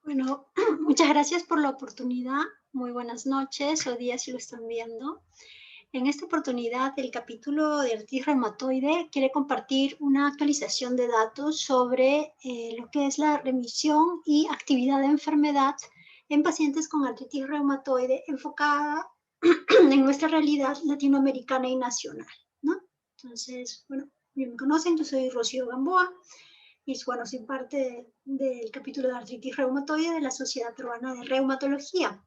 Bueno, muchas gracias por la oportunidad. Muy buenas noches o días si lo están viendo. En esta oportunidad, el capítulo de artritis reumatoide quiere compartir una actualización de datos sobre lo que es la remisión y actividad de enfermedad en pacientes con artritis reumatoide enfocada en nuestra realidad latinoamericana y nacional, ¿no? Entonces, bueno, bien me conocen, yo soy Rocío Gamboa, y bueno, soy parte del capítulo de artritis reumatoide de la Sociedad Peruana de Reumatología.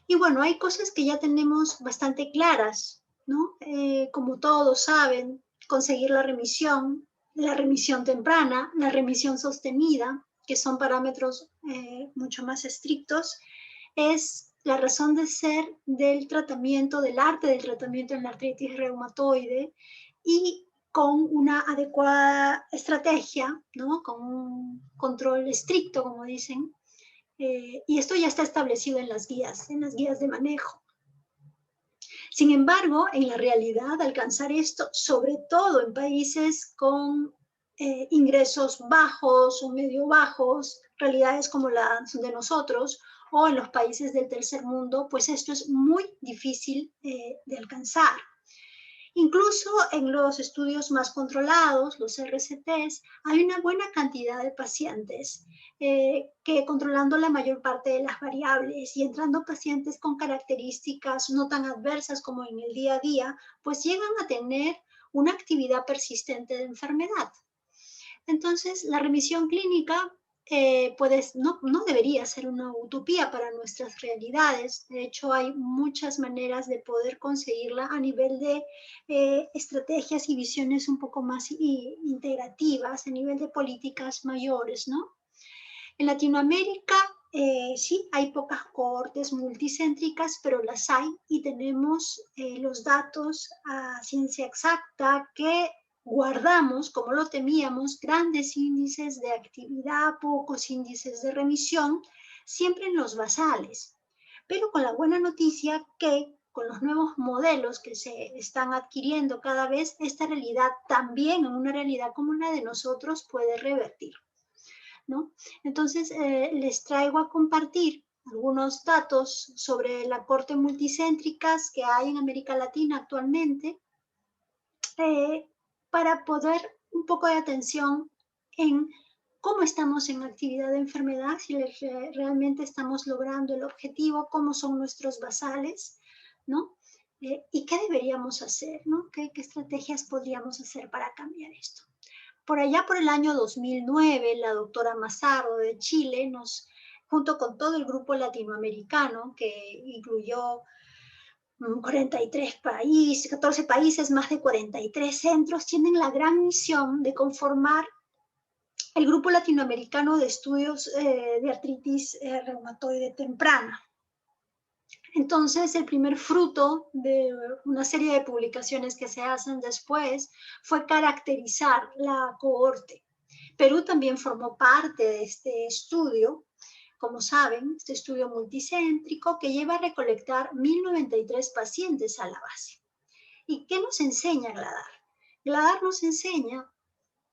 Y bueno, hay cosas que ya tenemos bastante claras, ¿no? Como todos saben, conseguir la remisión temprana, la remisión sostenida, que son parámetros mucho más estrictos, es la razón de ser del tratamiento, del arte del tratamiento en la artritis reumatoide, y con una adecuada estrategia, ¿no? Con un control estricto, como dicen, y esto ya está establecido en las guías de manejo. Sin embargo, en la realidad, alcanzar esto, sobre todo en países con ingresos bajos o medio bajos, realidades como las de nosotros, o en los países del tercer mundo, pues esto es muy difícil de alcanzar. Incluso en los estudios más controlados, los RCTs, hay una buena cantidad de pacientes que controlando la mayor parte de las variables y entrando pacientes con características no tan adversas como en el día a día, pues llegan a tener una actividad persistente de enfermedad. Entonces, la remisión clínica no debería ser una utopía para nuestras realidades. De hecho, hay muchas maneras de poder conseguirla a nivel de estrategias y visiones un poco más integrativas, a nivel de políticas mayores, ¿no? En Latinoamérica, sí, hay pocas cohortes multicéntricas, pero las hay y tenemos los datos a ciencia exacta que guardamos, como lo temíamos, grandes índices de actividad, pocos índices de remisión, siempre en los basales. Pero con la buena noticia que con los nuevos modelos que se están adquiriendo cada vez, esta realidad también en una realidad como la de nosotros puede revertir, ¿no? Entonces, les traigo a compartir algunos datos sobre la corte multicéntricas que hay en América Latina actualmente, para poder un poco de atención en cómo estamos en actividad de enfermedad, si realmente estamos logrando el objetivo, cómo son nuestros basales, ¿no? Y qué deberíamos hacer, ¿no? ¿Qué estrategias podríamos hacer para cambiar esto? Por allá por el año 2009, la doctora Mazarro de Chile junto con todo el grupo latinoamericano, que incluyó 43 países, 14 países, más de 43 centros, tienen la gran misión de conformar el Grupo Latinoamericano de Estudios de Artritis Reumatoide Temprana. Entonces, el primer fruto de una serie de publicaciones que se hacen después fue caracterizar la cohorte. Perú también formó parte de este estudio, como saben, este estudio multicéntrico que lleva a recolectar 1.093 pacientes a la base. ¿Y qué nos enseña GLADAR? GLADAR nos enseña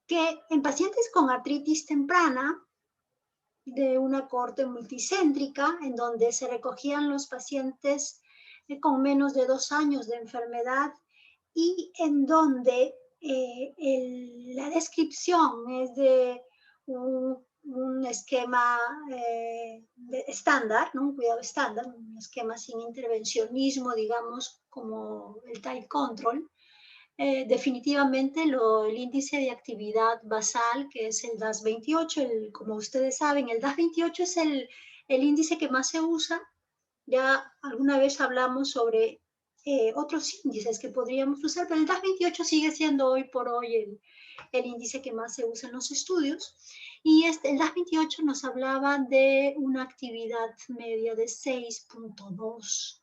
que en pacientes con artritis temprana, de una cohorte multicéntrica, en donde se recogían los pacientes con menos de 2 años de enfermedad y en donde la descripción es de un esquema estándar, ¿no? Un cuidado estándar, un esquema sin intervencionismo, digamos, como el tight control. Definitivamente el índice de actividad basal, que es el DAS28, como ustedes saben, el DAS28 es el índice que más se usa. Ya alguna vez hablamos sobre otros índices que podríamos usar, pero el DAS28 sigue siendo hoy por hoy el índice que más se usa en los estudios. Y el DAS28 nos hablaba de una actividad media de 6.2.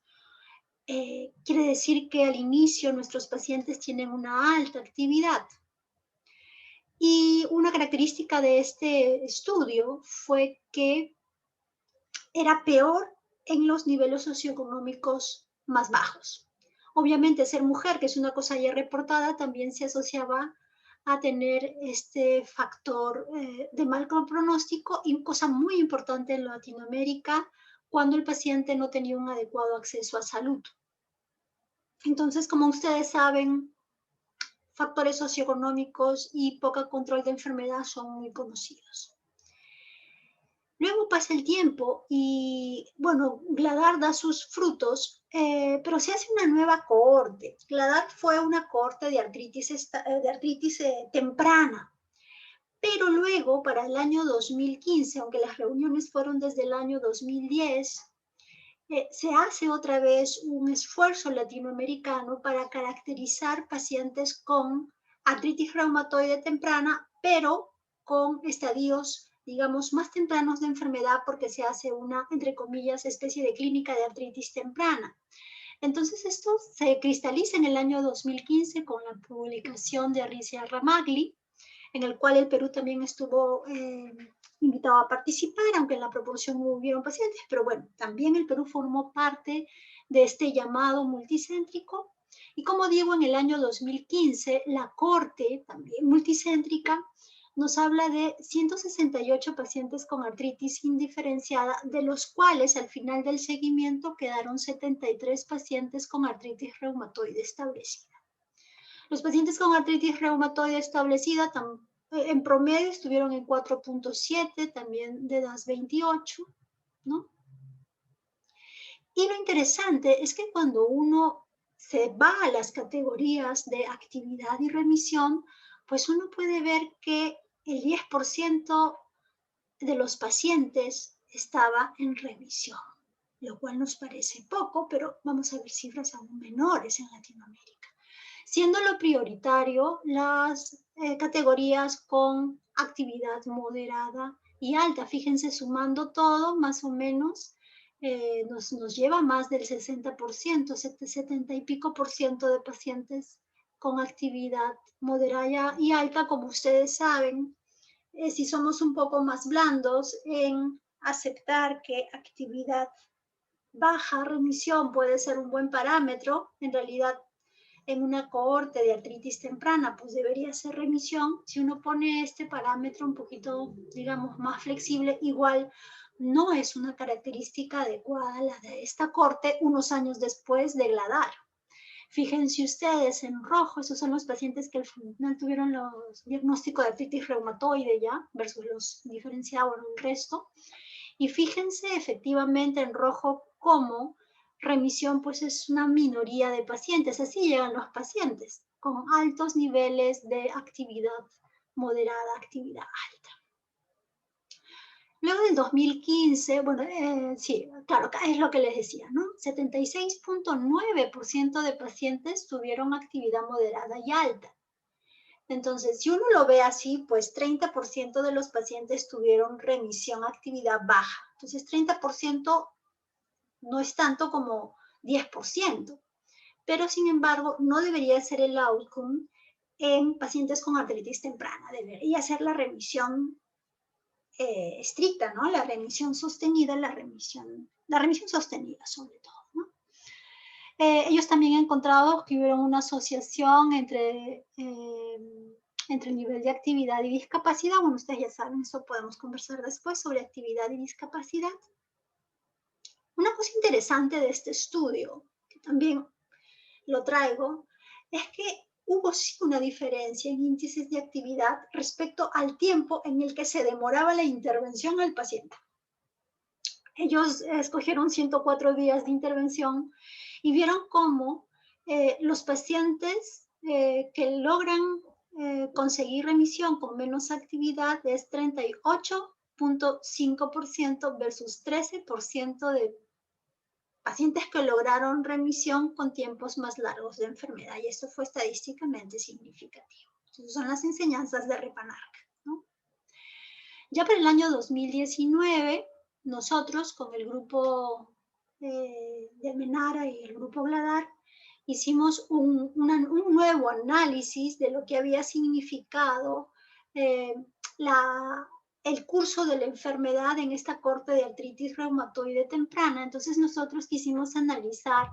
Quiere decir que al inicio nuestros pacientes tienen una alta actividad. Y una característica de este estudio fue que era peor en los niveles socioeconómicos más bajos. Obviamente ser mujer, que es una cosa ya reportada, también se asociaba a tener este factor de mal pronóstico y cosa muy importante en Latinoamérica cuando el paciente no tenía un adecuado acceso a salud. Entonces, como ustedes saben, factores socioeconómicos y poco control de enfermedad son muy conocidos. Luego pasa el tiempo y, bueno, GLADAR da sus frutos, pero se hace una nueva cohorte. GLADAR fue una cohorte de artritis temprana, pero luego, para el año 2015, aunque las reuniones fueron desde el año 2010, se hace otra vez un esfuerzo latinoamericano para caracterizar pacientes con artritis reumatoide temprana, pero con estadios, digamos, más tempranos de enfermedad, porque se hace una, entre comillas, especie de clínica de artritis temprana. Entonces, esto se cristaliza en el año 2015 con la publicación de Arricia Ramagli, en el cual el Perú también estuvo invitado a participar, aunque en la proporción no hubieron pacientes, pero bueno, también el Perú formó parte de este llamado multicéntrico. Y como digo, en el año 2015, la Corte, también multicéntrica, nos habla de 168 pacientes con artritis indiferenciada, de los cuales al final del seguimiento quedaron 73 pacientes con artritis reumatoide establecida. Los pacientes con artritis reumatoide establecida en promedio estuvieron en 4.7, también de edad 28, ¿no? Y lo interesante es que cuando uno se va a las categorías de actividad y remisión, pues uno puede ver que el 10% de los pacientes estaba en remisión, lo cual nos parece poco, pero vamos a ver cifras aún menores en Latinoamérica. Siendo lo prioritario las categorías con actividad moderada y alta. Fíjense, sumando todo, más o menos, nos lleva más del 60%, 70 y pico por ciento de pacientes con actividad moderada y alta. Como ustedes saben, si somos un poco más blandos en aceptar que actividad baja, remisión puede ser un buen parámetro, en realidad en una cohorte de artritis temprana, pues debería ser remisión. Si uno pone este parámetro un poquito, digamos, más flexible, igual no es una característica adecuada la de esta corte unos años después de GLADAR. Fíjense ustedes, en rojo, esos son los pacientes que al final tuvieron los diagnósticos de artritis reumatoide ya, versus los diferenciados en el resto. Y fíjense efectivamente en rojo cómo remisión pues es una minoría de pacientes. Así llegan los pacientes con altos niveles de actividad moderada, actividad alta. Luego del 2015, bueno, sí, claro, es lo que les decía, ¿no? 76.9% de pacientes tuvieron actividad moderada y alta. Entonces, si uno lo ve así, pues 30% de los pacientes tuvieron remisión actividad baja. Entonces, 30% no es tanto como 10%, pero sin embargo, no debería ser el outcome en pacientes con artritis temprana. Debería ser la remisión estricta, ¿no? La remisión sostenida, la remisión sostenida sobre todo, ¿no? Ellos también han encontrado que hubo una asociación entre el nivel de actividad y discapacidad. Bueno, ustedes ya saben, eso podemos conversar después sobre actividad y discapacidad. Una cosa interesante de este estudio, que también lo traigo, es que hubo sí una diferencia en índices de actividad respecto al tiempo en el que se demoraba la intervención al paciente. Ellos escogieron 104 días de intervención y vieron cómo los pacientes que logran conseguir remisión con menos actividad es 38.5% versus 13% de pacientes que lograron remisión con tiempos más largos de enfermedad, y esto fue estadísticamente significativo. Entonces, son las enseñanzas de Repanarca, ¿no? Ya para el año 2019, nosotros con el grupo de Almenara y el grupo GLADAR hicimos un nuevo análisis de lo que había significado el curso de la enfermedad en esta corte de artritis reumatoide temprana. Entonces nosotros quisimos analizar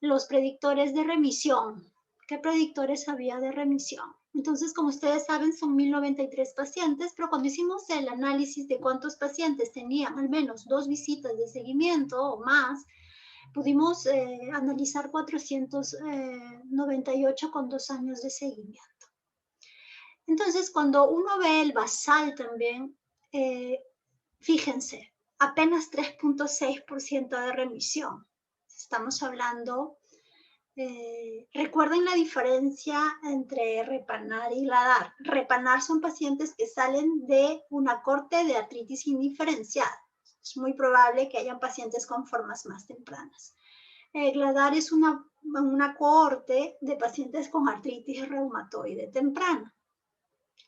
los predictores de remisión. ¿Qué predictores había de remisión? Entonces, como ustedes saben, son 1093 pacientes, pero cuando hicimos el análisis de cuántos pacientes tenían al menos 2 visitas de seguimiento o más, pudimos analizar 498 con 2 años de seguimiento. Entonces, cuando uno ve el basal también, fíjense, apenas 3.6% de remisión. Estamos hablando, recuerden la diferencia entre repanar y gladar. Repanar son pacientes que salen de una corte de artritis indiferenciada. Es muy probable que hayan pacientes con formas más tempranas. Gladar es una cohorte de pacientes con artritis reumatoide temprana,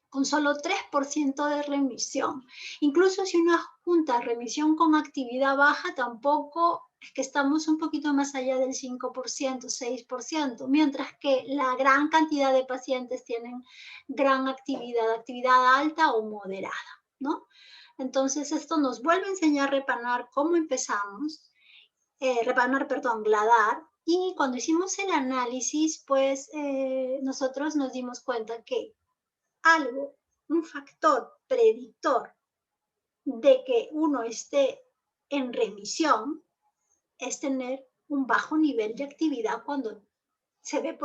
con solo 3% de remisión. Incluso si uno junta remisión con actividad baja, tampoco es que estamos un poquito más allá del 5%, 6%, mientras que la gran cantidad de pacientes tienen gran actividad alta o moderada, ¿no? Entonces, esto nos vuelve a enseñar a repanar cómo empezamos, gladar, y cuando hicimos el análisis, pues nosotros nos dimos cuenta que un factor predictor de que uno esté en remisión es tener un bajo nivel de actividad cuando se ve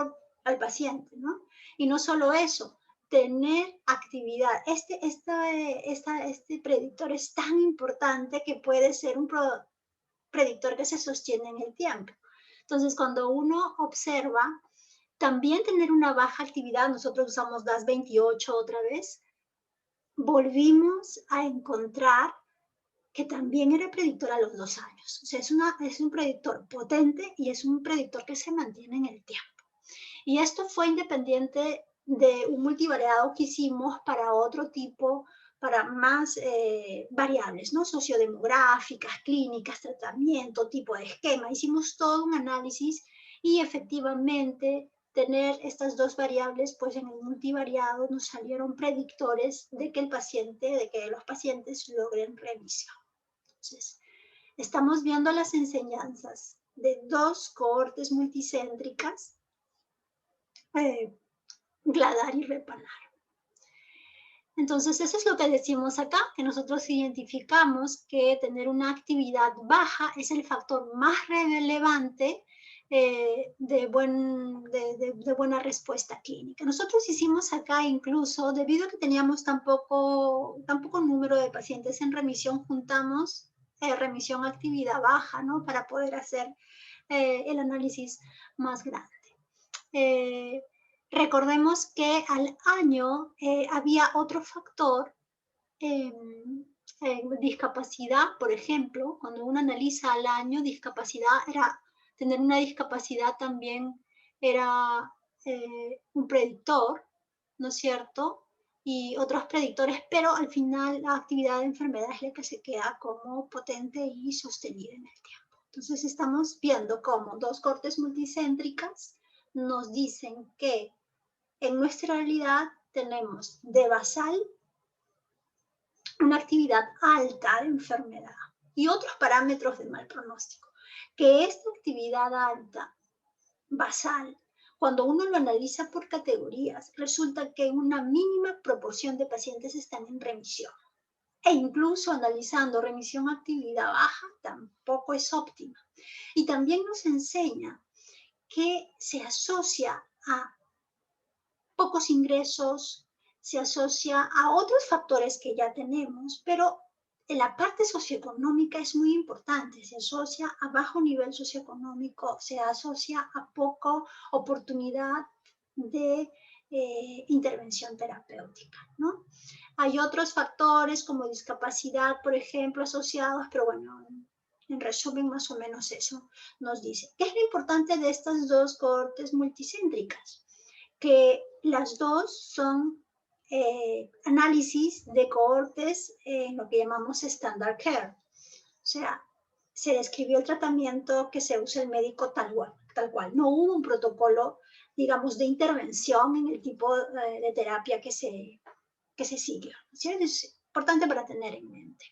al paciente, ¿no? Y no solo eso, tener actividad. Este predictor es tan importante que puede ser un predictor que se sostiene en el tiempo. Entonces, cuando uno observa, también tener una baja actividad, nosotros usamos DAS28 otra vez, volvimos a encontrar que también era predictor a los 2 años. O sea, es un predictor potente y es un predictor que se mantiene en el tiempo. Y esto fue independiente de un multivariado que hicimos para otro tipo, para más variables, ¿no? Sociodemográficas, clínicas, tratamiento, tipo de esquema. Hicimos todo un análisis y efectivamente tener estas dos variables, pues en el multivariado nos salieron predictores de que los pacientes logren remisión. Entonces, estamos viendo las enseñanzas de dos cohortes multicéntricas, gladar y repanar. Entonces, eso es lo que decimos acá, que nosotros identificamos que tener una actividad baja es el factor más relevante de buena respuesta clínica. Nosotros hicimos acá incluso, debido a que teníamos tan poco número de pacientes en remisión, juntamos remisión actividad baja, ¿no? Para poder hacer el análisis más grande. Recordemos que al año había otro factor, discapacidad, por ejemplo, cuando uno analiza al año, tener una discapacidad también era un predictor, ¿no es cierto? Y otros predictores, pero al final la actividad de enfermedad es la que se queda como potente y sostenida en el tiempo. Entonces estamos viendo cómo dos cortes multicéntricas nos dicen que en nuestra realidad tenemos de basal una actividad alta de enfermedad y otros parámetros de mal pronóstico. Que esta actividad alta, basal, cuando uno lo analiza por categorías, resulta que una mínima proporción de pacientes están en remisión. E incluso analizando remisión actividad baja, tampoco es óptima. Y también nos enseña que se asocia a pocos ingresos, se asocia a otros factores que ya tenemos, pero en la parte socioeconómica es muy importante, se asocia a bajo nivel socioeconómico, se asocia a poca oportunidad de intervención terapéutica, ¿no? Hay otros factores como discapacidad, por ejemplo, asociados, pero bueno, en resumen, más o menos eso nos dice. ¿Qué es lo importante de estas dos cohortes multicéntricas? Que las dos son análisis de cohortes en lo que llamamos standard care. O sea, se describió el tratamiento que se usa el médico tal cual. No hubo un protocolo, digamos, de intervención en el tipo de terapia que se sigue. ¿Sí? Es importante para tener en mente.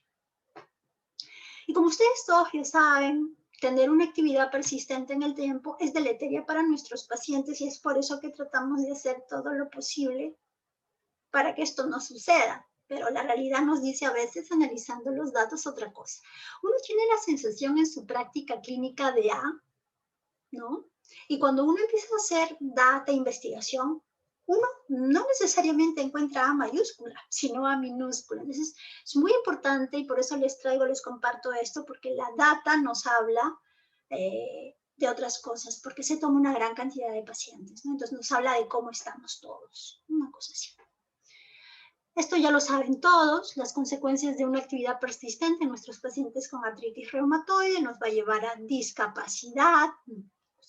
Y como ustedes todos ya saben, tener una actividad persistente en el tiempo es deleteria para nuestros pacientes y es por eso que tratamos de hacer todo lo posible para que esto no suceda. Pero la realidad nos dice a veces, analizando los datos, otra cosa. Uno tiene la sensación en su práctica clínica de A, ¿no? Y cuando uno empieza a hacer data, investigación, uno no necesariamente encuentra A mayúscula, sino A minúscula. Entonces, es muy importante y por eso les comparto esto, porque la data nos habla de otras cosas, porque se toma una gran cantidad de pacientes, ¿no? Entonces, nos habla de cómo estamos todos, una cosa así. Esto ya lo saben todos, las consecuencias de una actividad persistente en nuestros pacientes con artritis reumatoide nos va a llevar a discapacidad,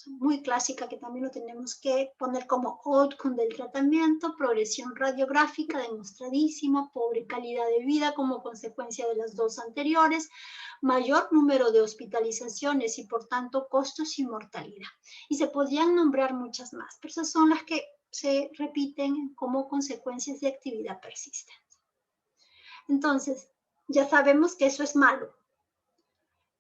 muy clásica que también lo tenemos que poner como outcome del tratamiento, progresión radiográfica demostradísima, pobre calidad de vida como consecuencia de las dos anteriores, mayor número de hospitalizaciones y por tanto costos y mortalidad. Y se podrían nombrar muchas más, pero esas son las que se repiten como consecuencias de actividad persistente. Entonces, ya sabemos que eso es malo,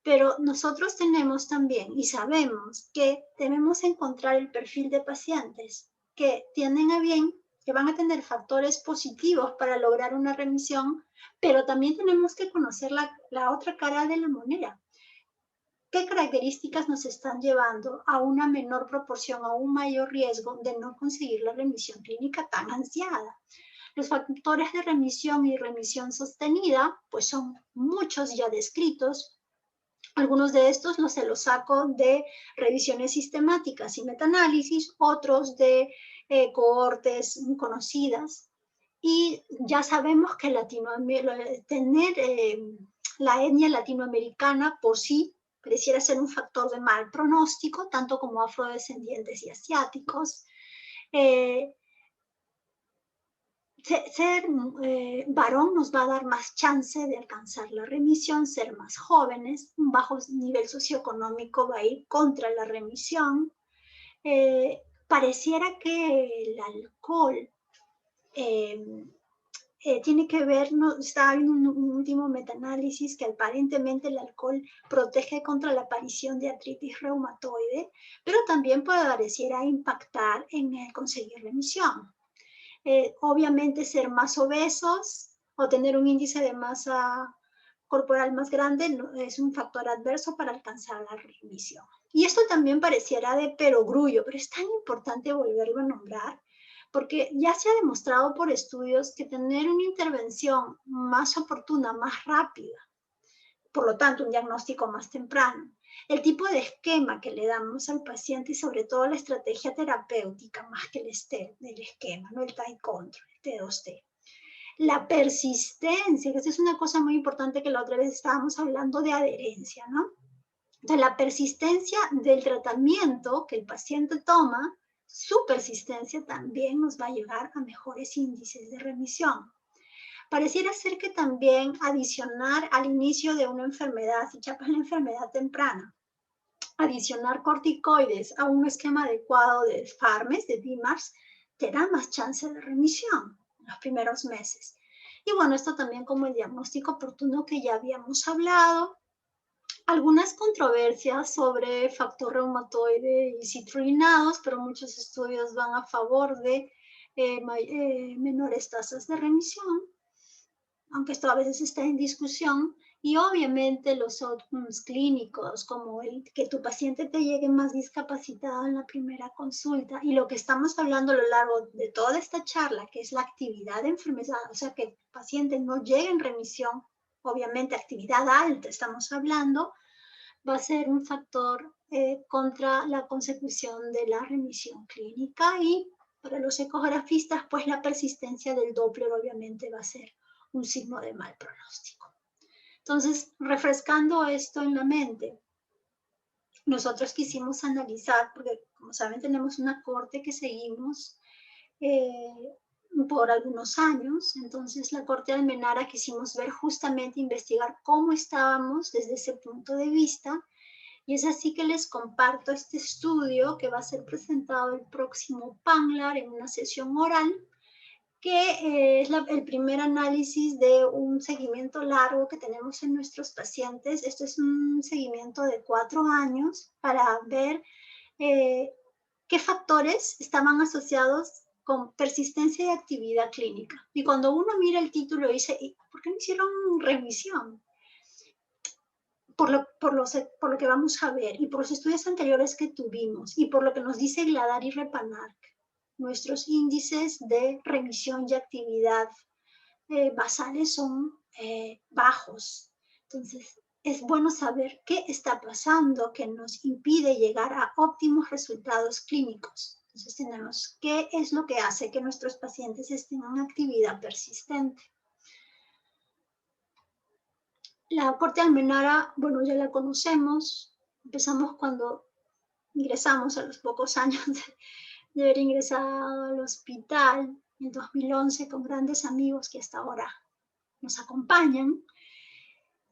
pero nosotros tenemos también y sabemos que debemos encontrar el perfil de pacientes que tienen a bien, que van a tener factores positivos para lograr una remisión, pero también tenemos que conocer la otra cara de la moneda. ¿Qué características nos están llevando a una menor proporción, a un mayor riesgo de no conseguir la remisión clínica tan ansiada? Los factores de remisión y remisión sostenida, pues son muchos ya descritos. Algunos de estos se los saco de revisiones sistemáticas y metaanálisis, otros de cohortes conocidas. Y ya sabemos que tener la etnia latinoamericana por sí pareciera ser un factor de mal pronóstico, tanto como afrodescendientes y asiáticos. Ser varón nos va a dar más chance de alcanzar la remisión, ser más jóvenes, un bajo nivel socioeconómico va a ir contra la remisión. Pareciera que el alcohol tiene que ver, está en un último metaanálisis que aparentemente el alcohol protege contra la aparición de artritis reumatoide, pero también pareciera impactar en el conseguir remisión. Obviamente ser más obesos o tener un índice de masa corporal más grande es un factor adverso para alcanzar la remisión. Y esto también pareciera de perogrullo, pero es tan importante volverlo a nombrar porque ya se ha demostrado por estudios que tener una intervención más oportuna, más rápida, por lo tanto un diagnóstico más temprano, el tipo de esquema que le damos al paciente y sobre todo la estrategia terapéutica más que el esquema, ¿no? El tie control, el T2T. La persistencia, que esa es una cosa muy importante que la otra vez estábamos hablando de adherencia, ¿no? Entonces, la persistencia del tratamiento que el paciente toma, su persistencia también nos va a llevar a mejores índices de remisión. Pareciera ser que también adicionar al inicio de una enfermedad, si chapas la enfermedad temprana, adicionar corticoides a un esquema adecuado de FARMES, de DMARS, te da más chance de remisión en los primeros meses. Y bueno, esto también como el diagnóstico oportuno que ya habíamos hablado. Algunas controversias sobre factor reumatoide y citrulinados, pero muchos estudios van a favor de menores tasas de remisión, aunque esto a veces está en discusión, y obviamente los outcomes clínicos, como el que tu paciente te llegue más discapacitado en la primera consulta, y lo que estamos hablando a lo largo de toda esta charla, que es la actividad de enfermedad, o sea, que el paciente no llegue en remisión, obviamente actividad alta estamos hablando, va a ser un factor contra la consecución de la remisión clínica, y para los ecografistas, pues la persistencia del Doppler obviamente va a ser un signo de mal pronóstico. Entonces, refrescando esto en la mente, nosotros quisimos analizar, porque como saben tenemos una corte que seguimos por algunos años, entonces la corte de Almenara quisimos ver justamente, investigar cómo estábamos desde ese punto de vista, y es así que les comparto este estudio que va a ser presentado el próximo PANLAR en una sesión oral, que es el primer análisis de un seguimiento largo que tenemos en nuestros pacientes. Esto es un seguimiento de 4 años para ver qué factores estaban asociados con persistencia y actividad clínica. Y cuando uno mira el título dice, ¿por qué no hicieron revisión? Por lo que vamos a ver y por los estudios anteriores que tuvimos y por lo que nos dice Gladar y Repanark, nuestros índices de remisión y actividad basales son bajos. Entonces, es bueno saber qué está pasando que nos impide llegar a óptimos resultados clínicos. Entonces, tenemos qué es lo que hace que nuestros pacientes estén en actividad persistente. La corte almenara, bueno, ya la conocemos. Empezamos cuando ingresamos a los pocos años de haber ingresado al hospital en 2011 con grandes amigos que hasta ahora nos acompañan.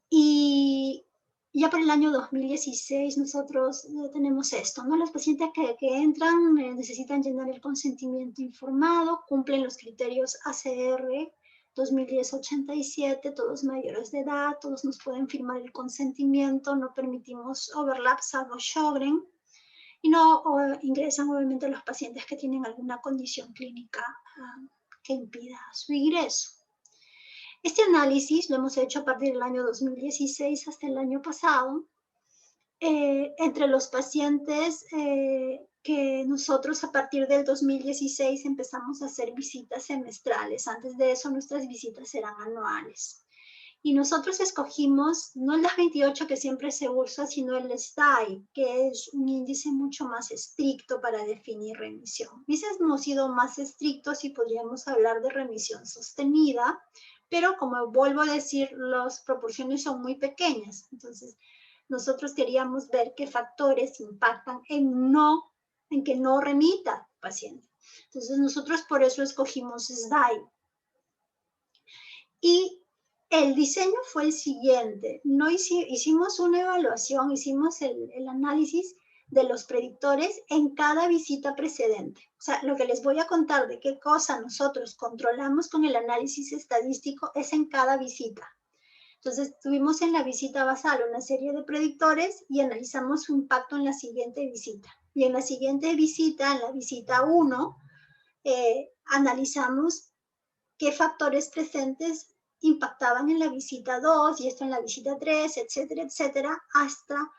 Y ya por el año 2016 nosotros tenemos esto, ¿no? Los pacientes que entran necesitan llenar el consentimiento informado, cumplen los criterios ACR 2010-87, todos mayores de edad, todos nos pueden firmar el consentimiento, no permitimos overlaps salvo Sjögren, y no ingresan obviamente los pacientes que tienen alguna condición clínica que impida su ingreso. Este análisis lo hemos hecho a partir del año 2016 hasta el año pasado, entre los pacientes que nosotros a partir del 2016 empezamos a hacer visitas semestrales. Antes de eso nuestras visitas eran anuales. Y nosotros escogimos no las 28 que siempre se usa, sino el STAI, que es un índice mucho más estricto para definir remisión. Hubiésemos sido más estrictos y podríamos hablar de remisión sostenida, pero como vuelvo a decir, las proporciones son muy pequeñas. Entonces, nosotros queríamos ver qué factores impactan en que no remita el paciente. Entonces, nosotros por eso escogimos SDAI. Y el diseño fue el siguiente. No hicimos una evaluación, hicimos el análisis de los predictores en cada visita precedente. O sea, lo que les voy a contar de qué cosa nosotros controlamos con el análisis estadístico es en cada visita. Entonces, tuvimos en la visita basal una serie de predictores y analizamos su impacto en la siguiente visita. Y en la siguiente visita, en la visita 1, analizamos qué factores presentes impactaban en la visita 2 y esto en la visita 3, etcétera, etcétera, hasta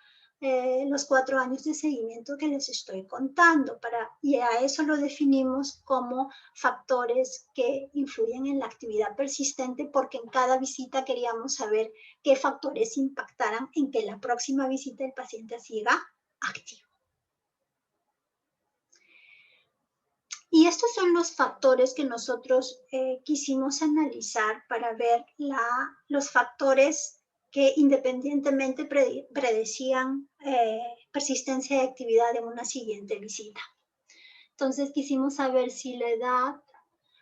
los 4 años de seguimiento que les estoy contando. Y a eso lo definimos como factores que influyen en la actividad persistente, porque en cada visita queríamos saber qué factores impactaran en que la próxima visita el paciente siga activo. Y estos son los factores que nosotros quisimos analizar para ver los factores que independientemente predecían persistencia de actividad en una siguiente visita. Entonces quisimos saber si la edad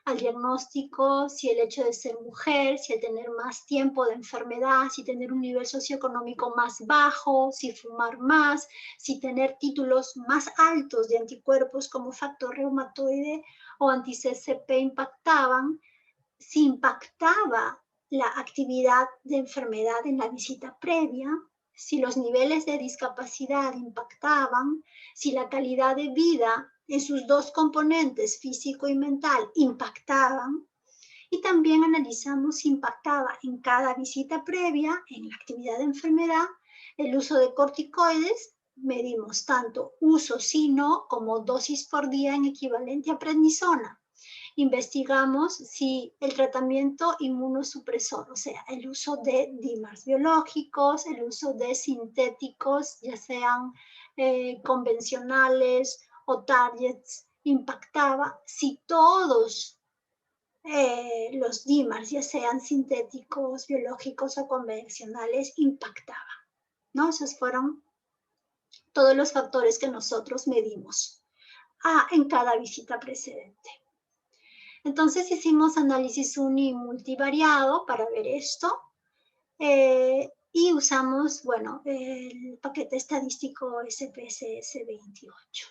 al diagnóstico, si el hecho de ser mujer, si el tener más tiempo de enfermedad, si tener un nivel socioeconómico más bajo, si fumar más, si tener títulos más altos de anticuerpos como factor reumatoide o anti-CCP impactaban, si impactaba la actividad de enfermedad en la visita previa, si los niveles de discapacidad impactaban, si la calidad de vida en sus dos componentes, físico y mental, impactaban. Y también analizamos si impactaba en cada visita previa, en la actividad de enfermedad, el uso de corticoides. Medimos tanto uso sí, no, como dosis por día en equivalente a prednisona. Investigamos si el tratamiento inmunosupresor, o sea, el uso de DIMARs biológicos, el uso de sintéticos, ya sean convencionales o targets, impactaba, si todos los DIMARs, ya sean sintéticos, biológicos o convencionales, impactaban, ¿no? Esos fueron todos los factores que nosotros medimos en cada visita precedente. Entonces hicimos análisis uni y multivariado para ver esto y usamos, bueno, el paquete estadístico SPSS 28.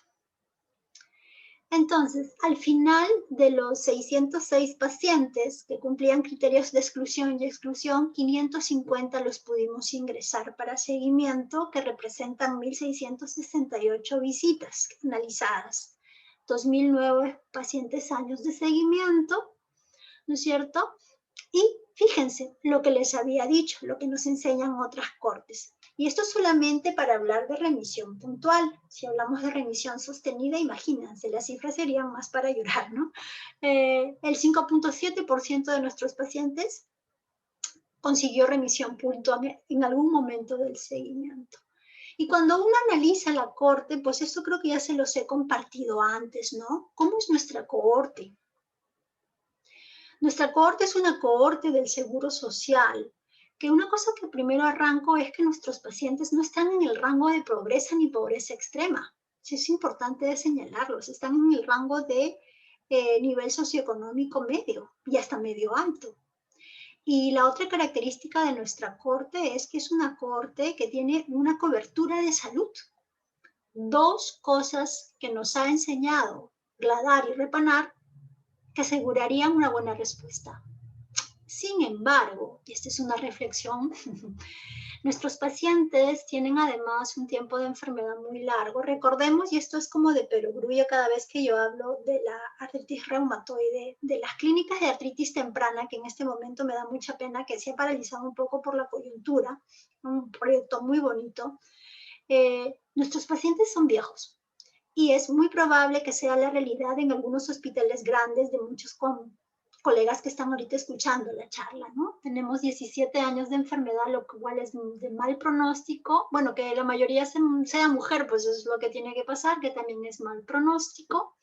Entonces, al final de los 606 pacientes que cumplían criterios de exclusión y exclusión, 550 los pudimos ingresar para seguimiento, que representan 1.668 visitas analizadas, 2.009 pacientes años de seguimiento, ¿no es cierto? Y fíjense lo que les había dicho, lo que nos enseñan otras cortes. Y esto solamente para hablar de remisión puntual. Si hablamos de remisión sostenida, imagínense, las cifras serían más para llorar, ¿no? El 5.7% de nuestros pacientes consiguió remisión puntual en algún momento del seguimiento. Y cuando uno analiza la cohorte, pues esto creo que ya se los he compartido antes, ¿no? ¿Cómo es nuestra cohorte? Nuestra cohorte es una cohorte del Seguro Social, que una cosa que primero arranco es que nuestros pacientes no están en el rango de pobreza ni pobreza extrema. Sí, es importante señalarlos, están en el rango de nivel socioeconómico medio y hasta medio alto. Y la otra característica de nuestra cohorte es que es una cohorte que tiene una cobertura de salud. Dos cosas que nos ha enseñado Gladar y Repanar que asegurarían una buena respuesta. Sin embargo, y esta es una reflexión, nuestros pacientes tienen además un tiempo de enfermedad muy largo. Recordemos, y esto es como de perogrullo cada vez que yo hablo de la artritis reumatoide, de las clínicas de artritis temprana, que en este momento me da mucha pena que se ha paralizado un poco por la coyuntura, un proyecto muy bonito. Nuestros pacientes son viejos. Y es muy probable que sea la realidad en algunos hospitales grandes de muchos colegas que están ahorita escuchando la charla, ¿no? Tenemos 17 años de enfermedad, lo cual es de mal pronóstico. Bueno, que la mayoría sea mujer, pues eso es lo que tiene que pasar, que también es mal pronóstico.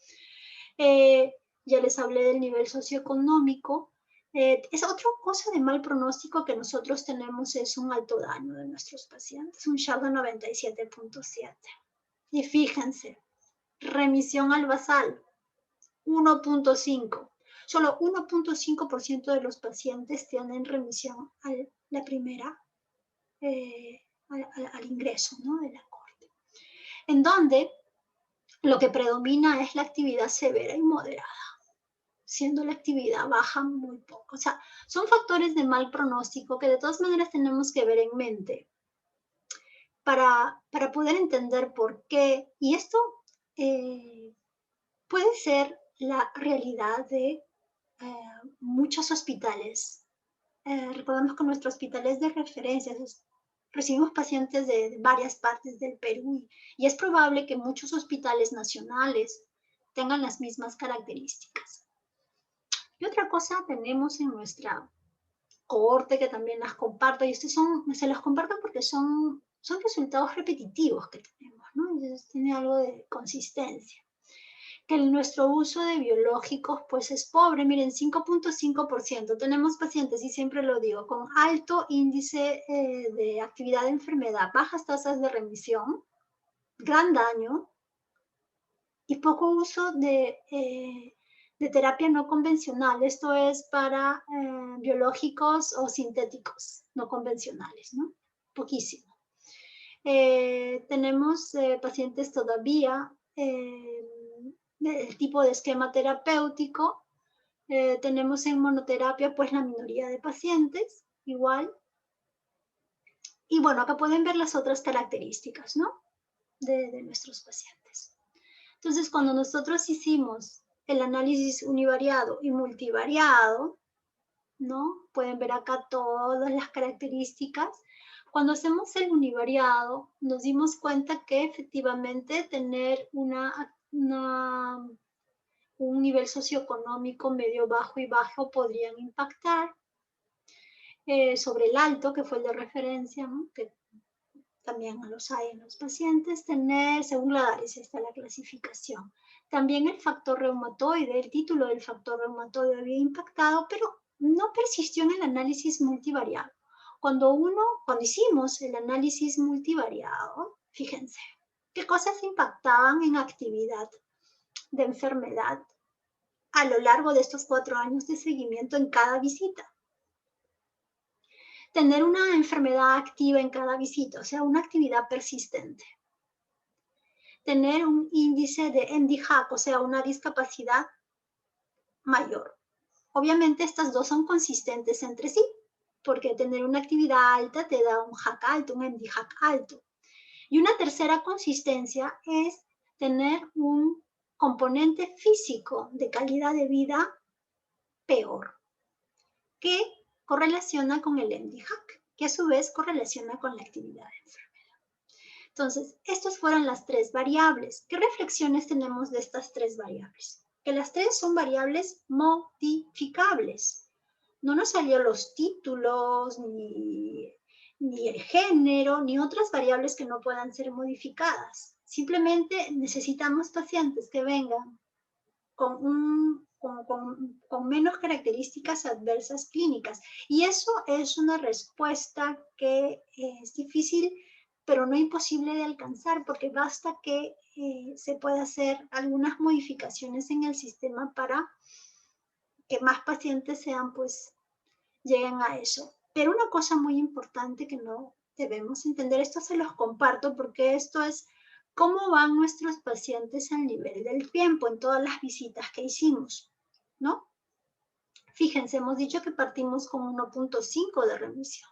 Ya les hablé del nivel socioeconómico. Es otra cosa de mal pronóstico que nosotros tenemos, es un alto daño de nuestros pacientes, un SHARP de 97.7. Y fíjense, remisión al basal, 1.5. Solo 1.5% de los pacientes tienen remisión a la primera, al ingreso, ¿no?, de la corte. En donde lo que predomina es la actividad severa y moderada, siendo la actividad baja muy poco. O sea, son factores de mal pronóstico que de todas maneras tenemos que ver en mente para poder entender por qué. Y esto puede ser la realidad de muchos hospitales. Recordemos que nuestros hospitales de referencia recibimos pacientes de varias partes del Perú y es probable que muchos hospitales nacionales tengan las mismas características. Y otra cosa tenemos en nuestra cohorte que también las comparto, y estos se los comparto porque son resultados repetitivos que tenemos, ¿no? Entonces tiene algo de consistencia. Que nuestro uso de biológicos pues es pobre. Miren, 5.5%. Tenemos pacientes, y siempre lo digo, con alto índice de actividad de enfermedad, bajas tasas de remisión, gran daño y poco uso de terapia no convencional. Esto es para biológicos o sintéticos no convencionales, ¿no? Poquísimo. Tenemos pacientes todavía del tipo de esquema terapéutico. Tenemos en monoterapia pues la minoría de pacientes, igual. Y bueno, acá pueden ver las otras características, ¿no?, de nuestros pacientes. Entonces, cuando nosotros hicimos el análisis univariado y multivariado, ¿no?, pueden ver acá todas las características. Cuando hacemos el univariado, nos dimos cuenta que efectivamente tener un nivel socioeconómico medio bajo y bajo podrían impactar. Sobre el alto, que fue el de referencia, ¿no?, que también los hay en los pacientes, tener, según la DARES, está la clasificación. También el factor reumatoide, el título del factor reumatoide había impactado, pero no persistió en el análisis multivariado. Cuando hicimos el análisis multivariado, fíjense, qué cosas impactaban en actividad de enfermedad a lo largo de estos 4 años de seguimiento en cada visita. Tener una enfermedad activa en cada visita, o sea, una actividad persistente. tener un índice de MDHAC, o sea, una discapacidad mayor. Obviamente estas dos son consistentes entre sí, porque tener una actividad alta te da un HAC alto, un MDHAC alto. Y una tercera consistencia es tener un componente físico de calidad de vida peor, que correlaciona con el MDHAC, que a su vez correlaciona con la actividad de enfermedad. Entonces, estas fueron las tres variables. ¿Qué reflexiones tenemos de estas tres variables? Que las tres son variables modificables. No nos salió los títulos, ni el género, ni otras variables que no puedan ser modificadas. Simplemente necesitamos pacientes que vengan con menos características adversas clínicas. Y eso es una respuesta que es difícil, pero no imposible de alcanzar, porque basta que se pueda hacer algunas modificaciones en el sistema para que más pacientes sean, pues, lleguen a eso. Pero una cosa muy importante que no debemos entender, esto se los comparto porque esto es cómo van nuestros pacientes al nivel del tiempo en todas las visitas que hicimos, ¿no? Fíjense, hemos dicho que partimos con 1.5 de remisión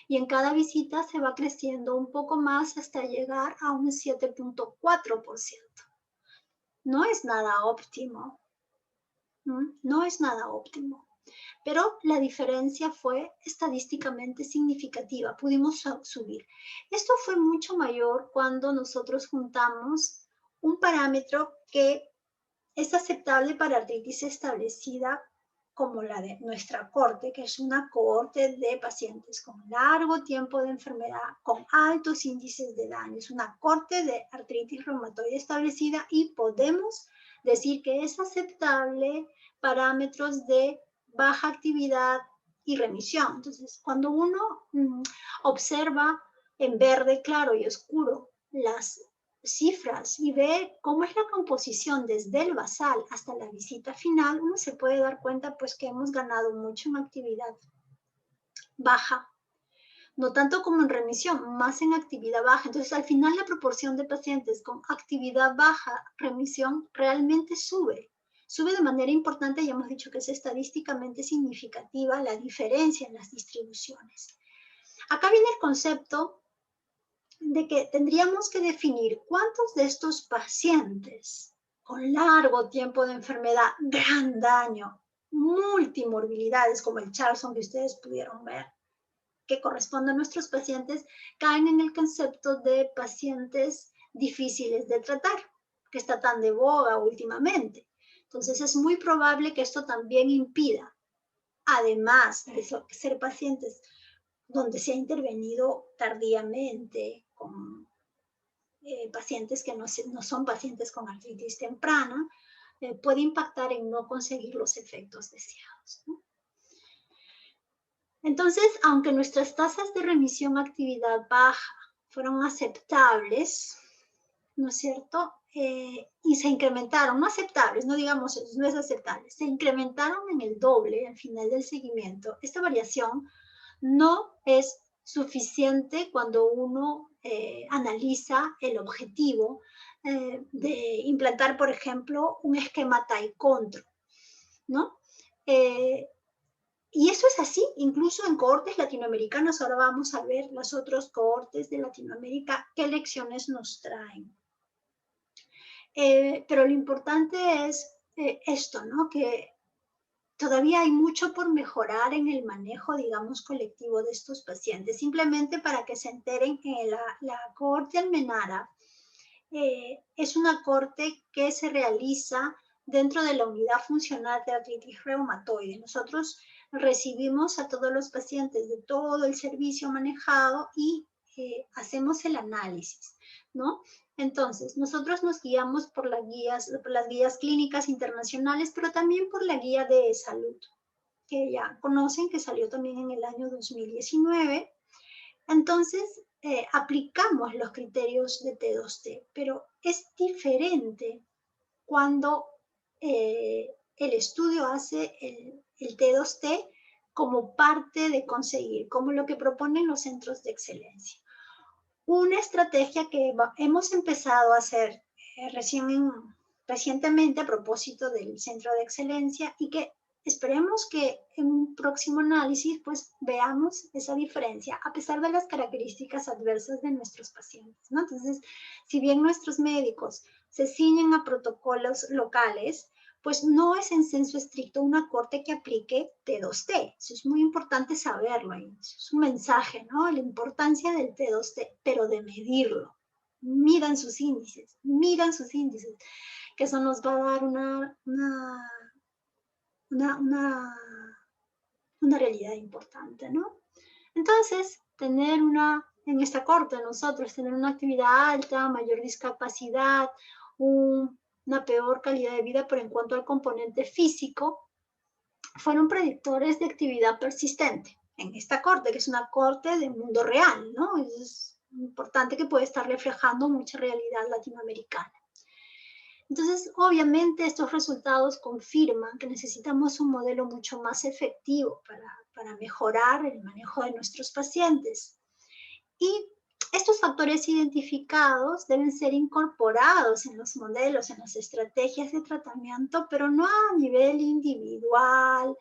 y en cada visita se va creciendo un poco más hasta llegar a un 7.4%. No es nada óptimo, no es nada óptimo. Pero la diferencia fue estadísticamente significativa, pudimos subir. Esto fue mucho mayor cuando nosotros juntamos un parámetro que es aceptable para artritis establecida como la de nuestra cohorte, que es una cohorte de pacientes con largo tiempo de enfermedad, con altos índices de daño. Es una cohorte de artritis reumatoide establecida y podemos decir que es aceptable parámetros de baja actividad y remisión. Entonces, cuando uno observa en verde claro y oscuro las cifras y ve cómo es la composición desde el basal hasta la visita final, uno se puede dar cuenta pues que hemos ganado mucho en actividad baja, no tanto como en remisión, más en actividad baja. Entonces, al final la proporción de pacientes con actividad baja, remisión, realmente sube de manera importante y hemos dicho que es estadísticamente significativa la diferencia en las distribuciones. Acá viene el concepto de que tendríamos que definir cuántos de estos pacientes con largo tiempo de enfermedad, gran daño, multimorbilidades como el Charlson que ustedes pudieron ver, que corresponde a nuestros pacientes, caen en el concepto de pacientes difíciles de tratar, que está tan de boga últimamente. Entonces es muy probable que esto también impida, además de ser pacientes donde se ha intervenido tardíamente, con pacientes que no son pacientes con artritis temprana, puede impactar en no conseguir los efectos deseados, ¿no? Entonces, aunque nuestras tasas de remisión a actividad baja fueron aceptables, ¿no es cierto? Y se incrementaron, no aceptables, no digamos eso, no es aceptable, se incrementaron en el doble al final del seguimiento. Esta variación no es suficiente cuando uno analiza el objetivo de implantar, por ejemplo, un esquema TAI-CONTRO, ¿no? Y eso es así, incluso en cohortes latinoamericanos. Ahora vamos a ver las otras cohortes de Latinoamérica, qué lecciones nos traen. Pero lo importante es esto, ¿no? Que todavía hay mucho por mejorar en el manejo, digamos, colectivo de estos pacientes. Simplemente para que se enteren que la cohorte Almenara es una cohorte que se realiza dentro de la unidad funcional de artritis reumatoide. Nosotros recibimos a todos los pacientes de todo el servicio manejado y hacemos el análisis, ¿no? Entonces, nosotros nos guiamos por las guías clínicas internacionales, pero también por la guía de salud, que ya conocen, que salió también en el año 2019. Entonces, aplicamos los criterios de T2T, pero es diferente cuando el estudio hace el T2T como parte de conseguir, como lo que proponen los centros de excelencia. Una estrategia que hemos empezado a hacer recientemente a propósito del Centro de Excelencia y que esperemos que en un próximo análisis pues veamos esa diferencia a pesar de las características adversas de nuestros pacientes, ¿no? Entonces, si bien nuestros médicos se ciñen a protocolos locales, pues no es en senso estricto una corte que aplique T2T. Eso es muy importante saberlo. Eso es un mensaje, ¿no? La importancia del T2T, pero de medirlo. Miran sus índices, que eso nos va a dar una realidad importante, ¿no? Entonces, en esta corte nosotros, tener una actividad alta, mayor discapacidad, una peor calidad de vida, pero en cuanto al componente físico, fueron predictores de actividad persistente en esta corte, que es una corte de mundo real, ¿no? Es importante que puede estar reflejando mucha realidad latinoamericana. Entonces, obviamente, estos resultados confirman que necesitamos un modelo mucho más efectivo para mejorar el manejo de nuestros pacientes. Y estos factores identificados deben ser incorporados en los modelos, en las estrategias de tratamiento, pero no a nivel individual,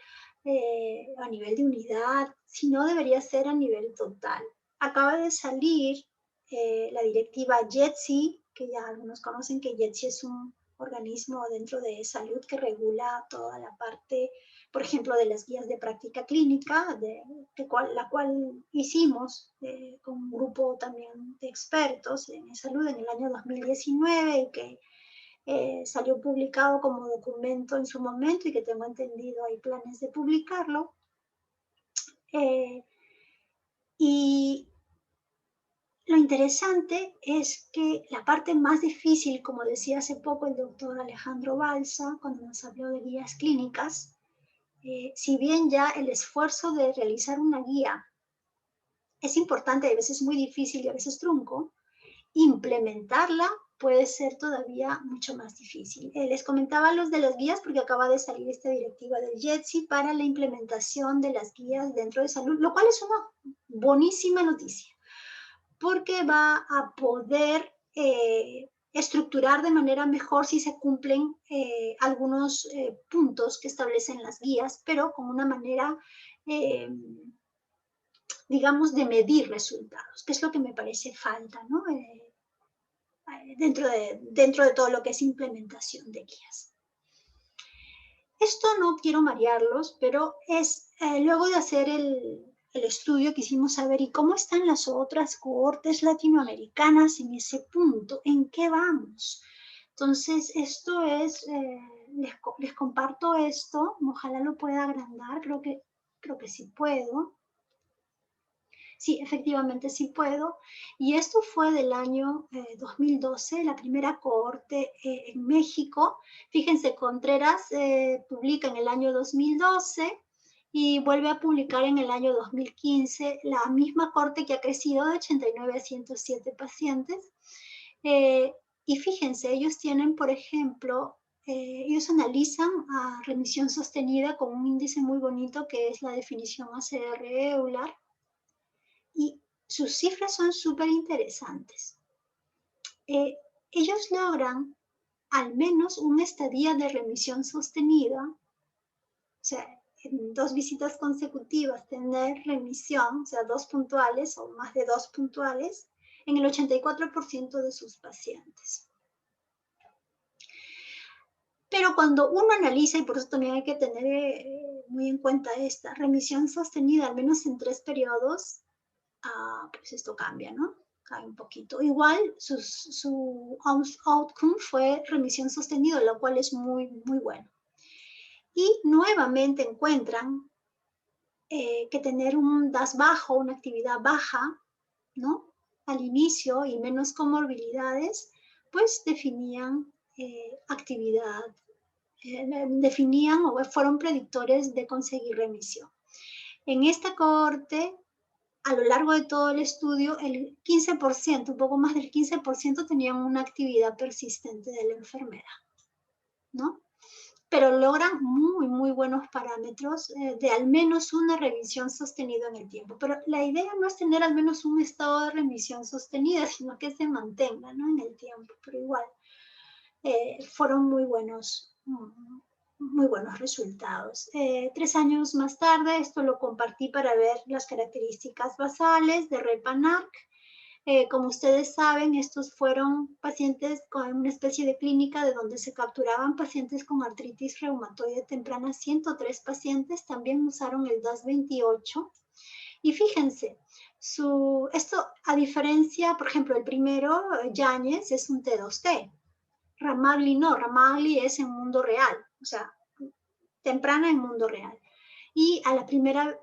a nivel de unidad, sino debería ser a nivel total. Acaba de salir la directiva JETSI, que ya algunos conocen que JETSI es un organismo dentro de salud que regula toda la parte, por ejemplo, de las guías de práctica clínica, la cual hicimos con un grupo también de expertos en salud en el año 2019 y que salió publicado como documento en su momento y que tengo entendido hay planes de publicarlo. Y lo interesante es que la parte más difícil, como decía hace poco el doctor Alejandro Balsa, cuando nos habló de guías clínicas, si bien ya el esfuerzo de realizar una guía es importante, a veces muy difícil y a veces trunco, implementarla puede ser todavía mucho más difícil. Les comentaba los de las guías porque acaba de salir esta directiva del JETSI para la implementación de las guías dentro de salud, lo cual es una buenísima noticia, porque va a poder estructurar de manera mejor si se cumplen algunos puntos que establecen las guías, pero con una manera, digamos, de medir resultados, que es lo que me parece falta, ¿no? Dentro de todo lo que es implementación de guías. Esto no quiero marearlos, pero es luego de hacer el estudio quisimos saber y cómo están las otras cohortes latinoamericanas en ese punto, en qué vamos. Entonces, esto es, les comparto esto, ojalá lo pueda agrandar, creo que sí puedo. Sí, efectivamente sí puedo. Y esto fue del año 2012, la primera cohorte en México. Fíjense, Contreras publica en el año 2012 y vuelve a publicar en el año 2015 la misma cohorte que ha crecido de 89 a 107 pacientes. Y fíjense, ellos tienen, por ejemplo, ellos analizan a remisión sostenida con un índice muy bonito que es la definición ACR-EULAR. Y sus cifras son súper interesantes. Ellos logran al menos una estadía de remisión sostenida, o sea, en 2 visitas consecutivas tener remisión, o sea, 2 puntuales o más de 2 puntuales, en el 84% de sus pacientes. Pero cuando uno analiza, y por eso también hay que tener muy en cuenta esta remisión sostenida, al menos en 3 periodos, pues esto cambia, ¿no? Cae un poquito. Igual su outcome fue remisión sostenida, lo cual es muy, muy bueno. Y nuevamente encuentran que tener un DAS bajo, una actividad baja, ¿no? Al inicio y menos comorbilidades, pues definían actividad, definían o fueron predictores de conseguir remisión. En esta cohorte, a lo largo de todo el estudio, el 15%, un poco más del 15% tenían una actividad persistente de la enfermedad, ¿no? Pero logran muy, muy buenos parámetros de al menos una remisión sostenida en el tiempo. Pero la idea no es tener al menos un estado de remisión sostenida, sino que se mantenga, ¿no? En el tiempo, pero igual. fueron muy buenos resultados. 3 años más tarde, esto lo compartí para ver las características basales de REP-ANARC. Como ustedes saben, estos fueron pacientes con una especie de clínica de donde se capturaban pacientes con artritis reumatoide temprana, 103 pacientes, también usaron el DAS28. Y fíjense, esto a diferencia, por ejemplo, el primero, Yáñez, es un T2T. Ramagli no, Ramagli es en mundo real, o sea, temprana en mundo real. Y a la primera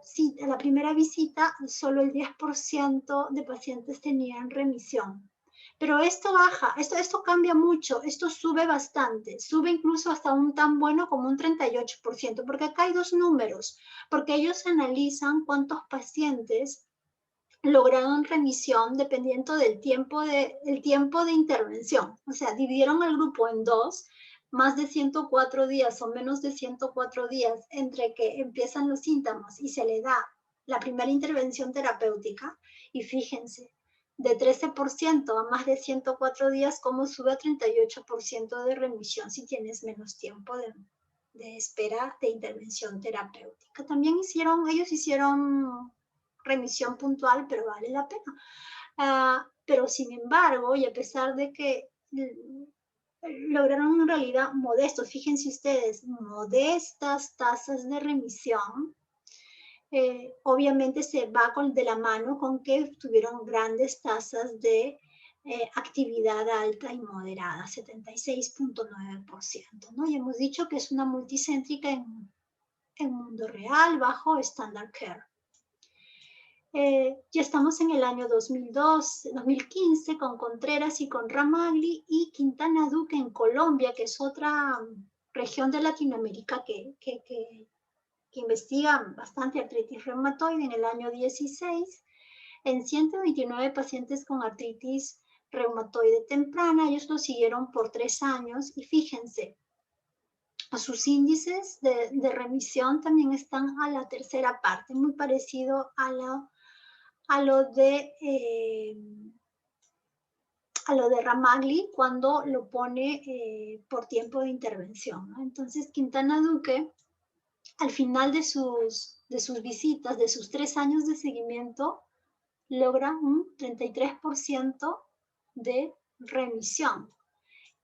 visita, solo el 10% de pacientes tenían remisión. Pero esto baja, esto cambia mucho, esto sube bastante, sube incluso hasta un tan bueno como un 38%, porque acá hay dos números, porque ellos analizan cuántos pacientes lograron remisión dependiendo del tiempo de intervención. O sea, dividieron el grupo en dos, más de 104 días o menos de 104 días entre que empiezan los síntomas y se le da la primera intervención terapéutica. Y fíjense, de 13% a más de 104 días, cómo sube a 38% de remisión si tienes menos tiempo de espera de intervención terapéutica. También ellos hicieron remisión puntual, pero vale la pena. Pero sin embargo, y a pesar de que lograron en realidad modestos, fíjense ustedes, modestas tasas de remisión, obviamente se va de la mano con que tuvieron grandes tasas de actividad alta y moderada, 76.9%, ¿no? Y hemos dicho que es una multicéntrica en mundo real bajo Standard Care. Ya estamos en el año 2015 con Contreras y con Ramagli, y Quintana Duque en Colombia, que es otra región de Latinoamérica que investiga bastante artritis reumatoide, en el año 16, en 129 pacientes con artritis reumatoide temprana. Ellos lo siguieron por 3 años y fíjense, sus índices de remisión también están a la tercera parte, muy parecido a lo de Ramagli cuando lo pone por tiempo de intervención, ¿no? Entonces, Quintana Duque, al final de sus visitas, de sus 3 años de seguimiento, logra un 33% de remisión.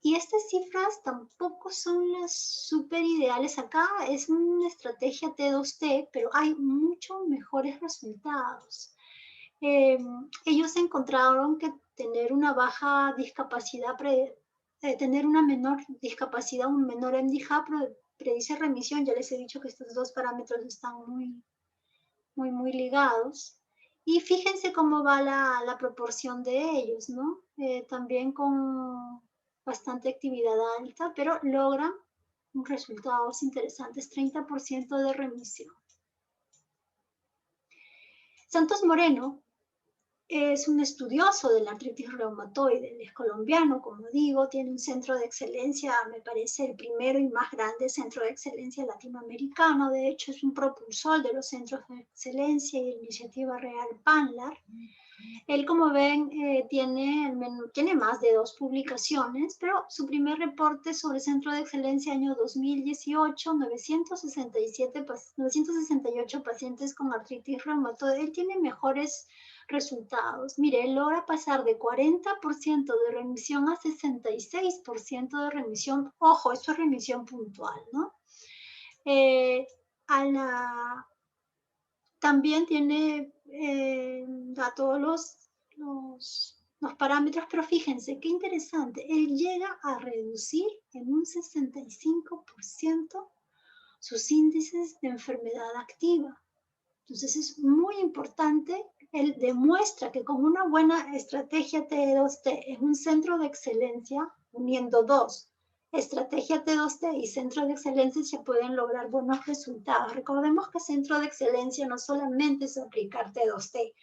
Y estas cifras tampoco son las súper ideales. Acá es una estrategia T2T, pero hay muchos mejores resultados. Ellos encontraron que tener una baja discapacidad, tener una menor discapacidad, un menor MDHA predice remisión. Ya les he dicho que estos dos parámetros están muy ligados. Y fíjense cómo va la proporción de ellos, ¿no? También con bastante actividad alta, pero logran resultados interesantes, 30% de remisión. Santos Moreno es un estudioso de la artritis reumatoide, él es colombiano, como digo, tiene un centro de excelencia, me parece el primero y más grande centro de excelencia latinoamericano. De hecho es un propulsor de los centros de excelencia y de iniciativa real PANLAR. Él, como ven, tiene más de 2 publicaciones, pero su primer reporte sobre centro de excelencia año 2018, 968 pacientes con artritis reumatoide. Él tiene mejores resultados. Mire, él logra pasar de 40% de remisión a 66% de remisión. Ojo, esto es remisión puntual, ¿no? También tiene todos los parámetros, pero fíjense qué interesante, él llega a reducir en un 65% sus índices de enfermedad activa. Entonces es muy importante, él demuestra que con una buena estrategia T2T en un centro de excelencia, uniendo dos, estrategia T2T y centro de excelencia, se pueden lograr buenos resultados. Recordemos que centro de excelencia no solamente es aplicar T2T,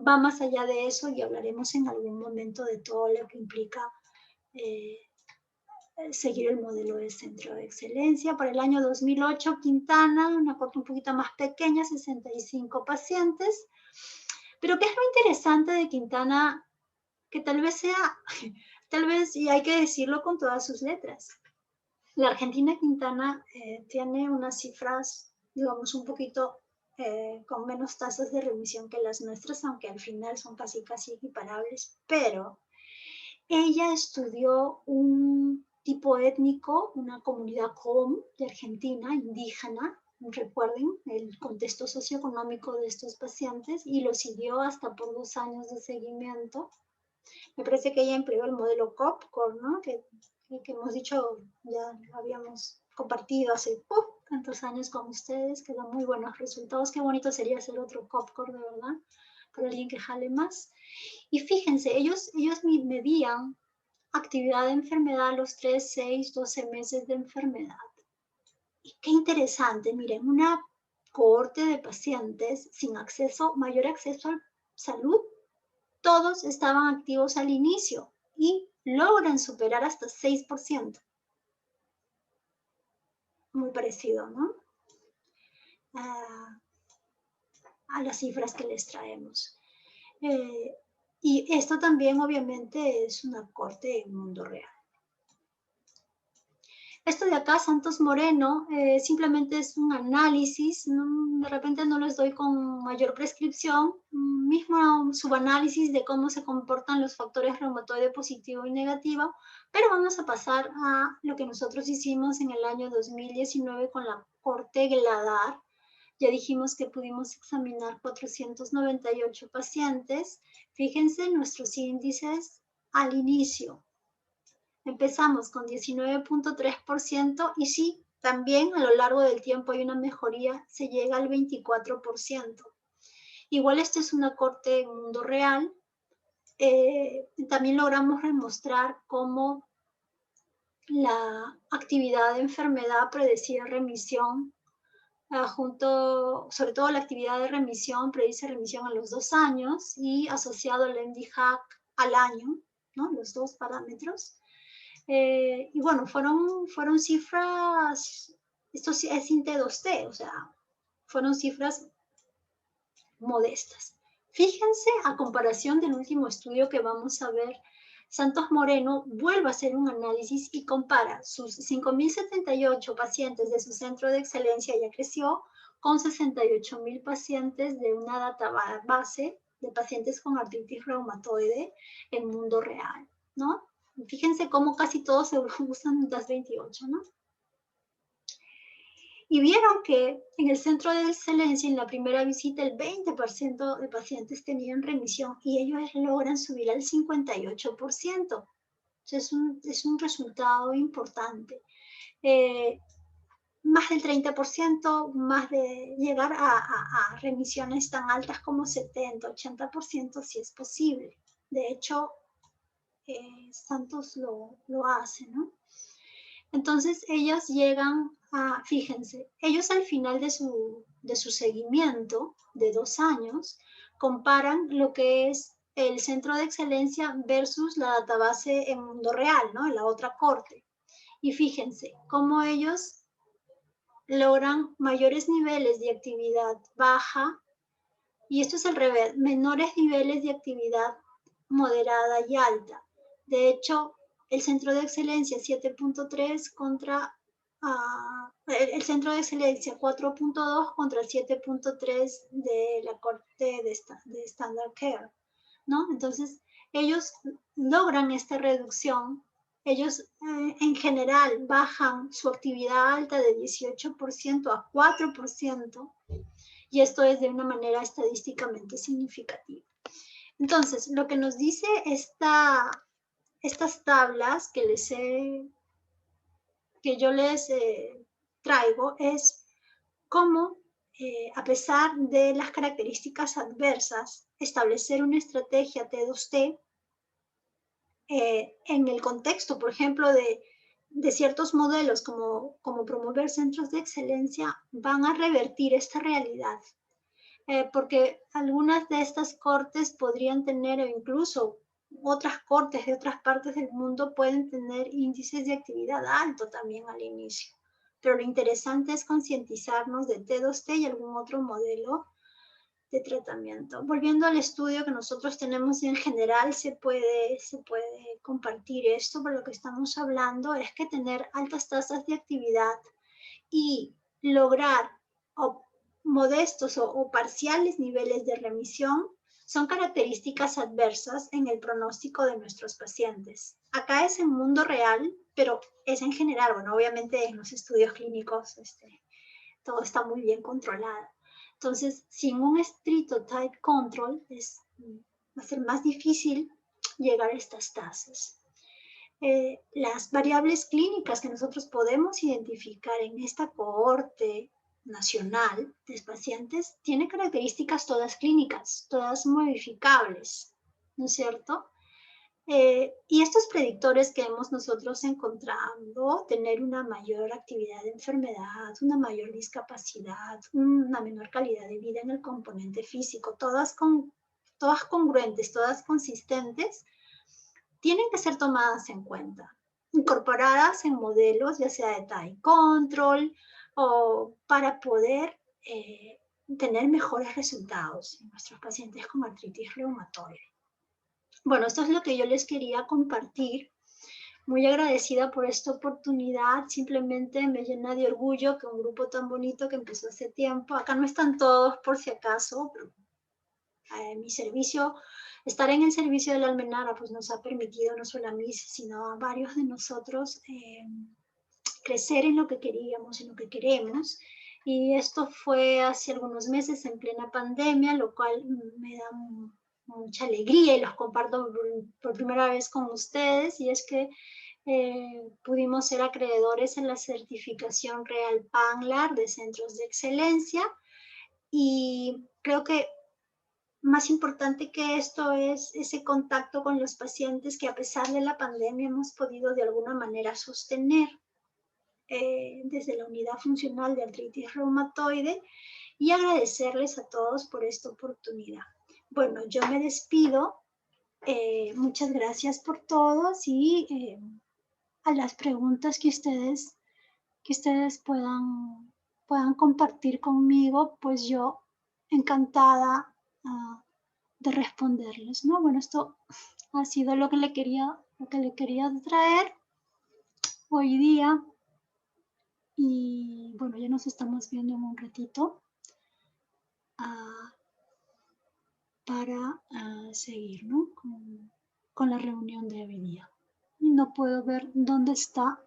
va más allá de eso y hablaremos en algún momento de todo lo que implica seguir el modelo de centro de excelencia. Para el año 2008, Quintana, una corte un poquito más pequeña, 65 pacientes. Pero ¿qué es lo interesante de Quintana? Que tal vez sea Tal vez, y hay que decirlo con todas sus letras, la Argentina Quintana tiene unas cifras, digamos, un poquito con menos tasas de remisión que las nuestras, aunque al final son casi equiparables, pero ella estudió un tipo étnico, una comunidad com de Argentina, indígena, recuerden el contexto socioeconómico de estos pacientes, y lo siguió hasta por 2 años de seguimiento. Me parece que ella empleó el modelo COPCOR, ¿no? Que hemos dicho, ya habíamos compartido hace tantos años con ustedes, que da muy buenos resultados. Qué bonito sería hacer otro COPCOR, de verdad, para alguien que jale más. Y fíjense, ellos medían actividad de enfermedad a los 3, 6, 12 meses de enfermedad. Y qué interesante, miren, una cohorte de pacientes sin acceso, mayor acceso a salud, todos estaban activos al inicio y logran superar hasta 6%. Muy parecido, ¿no? A las cifras que les traemos. Y esto también obviamente es una corte en mundo real. Esto de acá, Santos Moreno, simplemente es un análisis, de repente no les doy con mayor prescripción, mismo subanálisis de cómo se comportan los factores reumatoide positivo y negativo, pero vamos a pasar a lo que nosotros hicimos en el año 2019 con la corte GLADAR. Ya dijimos que pudimos examinar 498 pacientes. Fíjense nuestros índices al inicio. Empezamos con 19.3% y sí, también a lo largo del tiempo hay una mejoría, se llega al 24%. Igual esto es una corte en mundo real. También logramos demostrar cómo la actividad de enfermedad predecía remisión, sobre todo la actividad de remisión predice remisión a los 2 años y asociado al NDHAC al año, ¿no? Los dos parámetros. Y bueno, fueron cifras, esto es INT2T, o sea, fueron cifras modestas. Fíjense, a comparación del último estudio que vamos a ver, Santos Moreno vuelve a hacer un análisis y compara sus 5.078 pacientes de su centro de excelencia, ya creció, con 68.000 pacientes de una database de pacientes con artritis reumatoide en mundo real, ¿no? Fíjense cómo casi todos se usan las 28, ¿no? Y vieron que en el centro de excelencia, en la primera visita, el 20% de pacientes tenían remisión y ellos logran subir al 58%. Entonces es un resultado importante. Más del 30%, más de llegar a remisiones tan altas como 70, 80% si es posible. De hecho, Santos lo hace, ¿no? Entonces ellos llegan a, fíjense, ellos al final de su seguimiento de 2 años comparan lo que es el centro de excelencia versus la database en mundo real, ¿no? En la otra corte. Y fíjense cómo ellos logran mayores niveles de actividad baja, y esto es al revés, menores niveles de actividad moderada y alta. De hecho, el centro de excelencia 7.3 contra el centro de excelencia 4.2 contra el 7.3 de la corte de Standard Care, ¿no? Entonces, ellos logran esta reducción. Ellos en general bajan su actividad alta de 18% a 4%, y esto es de una manera estadísticamente significativa. Entonces, lo que nos dice estas tablas que yo les traigo es cómo, a pesar de las características adversas, establecer una estrategia T2T en el contexto, por ejemplo, de ciertos modelos como promover centros de excelencia, van a revertir esta realidad. Porque algunas de estas cortes podrían tener, o incluso otras cortes de otras partes del mundo pueden tener índices de actividad alto también al inicio. Pero lo interesante es concientizarnos de T2T y algún otro modelo tratamiento. Volviendo al estudio que nosotros tenemos en general, se puede compartir esto, pero lo que estamos hablando es que tener altas tasas de actividad y lograr modestos o parciales niveles de remisión son características adversas en el pronóstico de nuestros pacientes. Acá es en mundo real, pero es en general, bueno, obviamente en los estudios clínicos todo está muy bien controlado. Entonces, sin un estricto tight control, va a ser más difícil llegar a estas tasas. Las variables clínicas que nosotros podemos identificar en esta cohorte nacional de pacientes tienen características todas clínicas, todas modificables, ¿no es cierto? Y estos predictores que hemos nosotros encontrado, tener una mayor actividad de enfermedad, una mayor discapacidad, una menor calidad de vida en el componente físico, todas congruentes, todas consistentes, tienen que ser tomadas en cuenta, incorporadas en modelos, ya sea de tight control o para poder tener mejores resultados en nuestros pacientes con artritis reumatoide. Bueno, esto es lo que yo les quería compartir. Muy agradecida por esta oportunidad. Simplemente me llena de orgullo que un grupo tan bonito que empezó hace tiempo, acá no están todos por si acaso, pero mi servicio, estar en el servicio de la Almenara, pues nos ha permitido no solo a mí, sino a varios de nosotros crecer en lo que queríamos, en lo que queremos. Y esto fue hace algunos meses en plena pandemia, lo cual me da mucha alegría y los comparto por primera vez con ustedes, y es que pudimos ser acreedores en la certificación Real PANLAR de Centros de Excelencia, y creo que más importante que esto es ese contacto con los pacientes que a pesar de la pandemia hemos podido de alguna manera sostener desde la unidad funcional de artritis reumatoide, y agradecerles a todos por esta oportunidad. Bueno, yo me despido. Muchas gracias por todos, y a las preguntas que ustedes puedan compartir conmigo, pues yo encantada de responderles, ¿no? Bueno, esto ha sido lo que le quería traer hoy día, y bueno, ya nos estamos viendo en un ratito para seguir, ¿no? con la reunión de hoy día. Y no puedo ver dónde está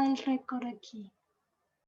el récord aquí.